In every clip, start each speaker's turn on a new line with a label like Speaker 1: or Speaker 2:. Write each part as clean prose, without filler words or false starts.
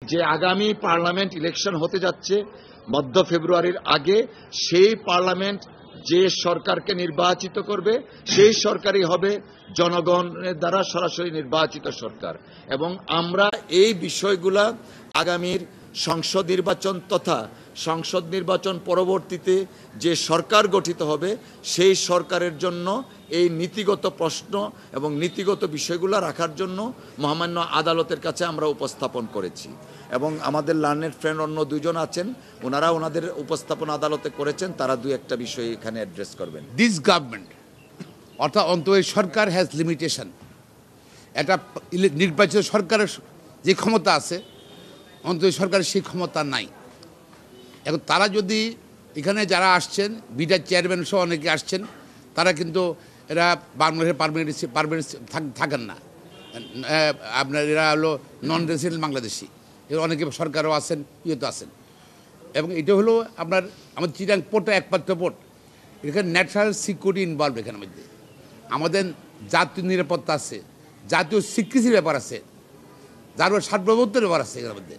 Speaker 1: যে আগামী parliament election হতে যাচ্ছে মধ্য ফেব্রুয়ারির আগে, সেই পার্লামেন্ট যে সরকারকে নির্বাচিত করবে সেই সরকারই হবে জনগণের দ্বারা সরাসরি নির্বাচিত সরকার। এবং আমরা এই বিষয়গুলা আগামীর সংসদ নির্বাচন তথা সংসদ নির্বাচন পরবর্তীতে যে সরকার গঠিত হবে সেই সরকারের জন্য এই নীতিগত প্রশ্ন এবং নীতিগত বিষয়গুলো রাখার জন্য মহামান্য আদালতের কাছে আমরা উপস্থাপন করেছি। এবং আমাদের লার্নেড ফ্রেন্ড অন্য দুইজন আছেন, ওনারা ওনাদের উপস্থাপন আদালতে করেছেন, তারা দুই একটা বিষয় এখানে অ্যাড্রেস করবেন।
Speaker 2: দিস গভর্নমেন্ট অর্থাৎ অন্তত সরকার হ্যাজ লিমিটেশন। একটা নির্বাচিত সরকারের যে ক্ষমতা আছে অন্তত সরকারের সেই ক্ষমতা নাই। এখন তারা যদি এখানে যারা আসছেন বিটার চেয়ারম্যান সহ অনেকে আসছেন, তারা কিন্তু এরা বাংলাদেশের পারমানেন্ট থাকেন না, আপনার এরা হলো নন রেসিডেন্ট বাংলাদেশি। এর অনেকে সরকারও আছেন, ইয়েতে আছেন। এবং এটা হলো আপনার আমাদের চিটাং পোর্টটা একমাত্র পোর্ট, এখানে ন্যাশনাল সিকিউরিটি ইনভলভ। এখানের মধ্যে আমাদের জাতীয় নিরাপত্তা আছে, জাতীয় স্বীকৃতির ব্যাপার আছে, যার সার্বভৌমত্বের ব্যাপার আছে এখানের মধ্যে।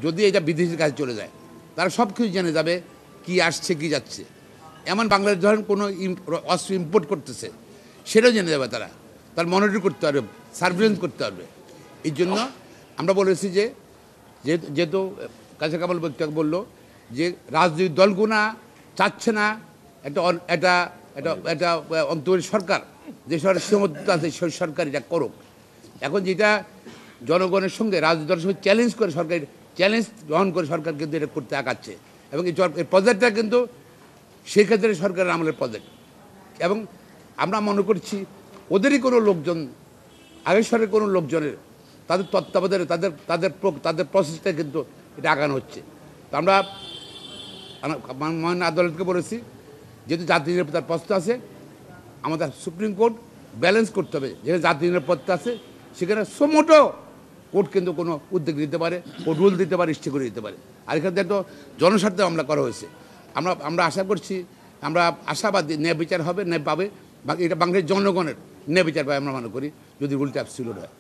Speaker 2: যদি এটা বিদেশির কাছে চলে যায় তারা সব কিছু জেনে যাবে কি আসছে কি যাচ্ছে। এমন বাংলাদেশ ধরেন কোনো অস্ত্র ইম্পোর্ট করতেছে সেটাও জেনে যাবে তারা, তার মনিটর করতে পারবে, সার্ভিলেন্স করতে পারবে। এই জন্য আমরা বলেছি যে যেহেতু কাছে কামাল বক্তা বললো যে রাজনৈতিক দলগুনা চাচ্ছে না একটা একটা একটা একটা অন্তরীণ সরকার, যে সরকার সীমাবদ্ধ আছে সেই সরকার এটা করুক। এখন যেটা জনগণের সঙ্গে রাজনৈতিক দলের সঙ্গে চ্যালেঞ্জ করে সরকার চ্যালেঞ্জ গ্রহণ করে সরকার কিন্তু এটা করতে আগাচ্ছে। এবং এই প্রজেক্টটা কিন্তু সেক্ষেত্রে সরকারের আমলের প্রজেক্ট। এবং আমরা মনে করছি ওদেরই কোনো লোকজন, আগের সরকারের কোনো লোকজনের তাদের তত্ত্বাবধানে তাদের প্রসেসটা কিন্তু এটা আগানো হচ্ছে। তো আমরা মহামান্য আদালতকে বলেছি যেহেতু জাতীয় নিরাপত্তার প্রশ্ন আছে, আমাদের সুপ্রিম কোর্ট ব্যালেন্স করতে হবে। যেখানে জাতীয় নিরাপত্তা আছে সেখানে সমোটো কোর্ট কিন্তু কোনো উদ্যোগ দিতে পারে, কোর্ট রুল দিতে পারে, স্টে করে দিতে পারে। আর এখানে তো জনস্বার্থে মামলা করা হয়েছে। আমরা আশা করছি, আমরা আশাবাদী ন্যায় বিচার হবে, ন্যায় পাবে, এটা বাংলাদেশের জনগণের ন্যায় বিচার পাবে আমরা মনে করি, যদি রুলটা অ্যাবসলিউট হয়।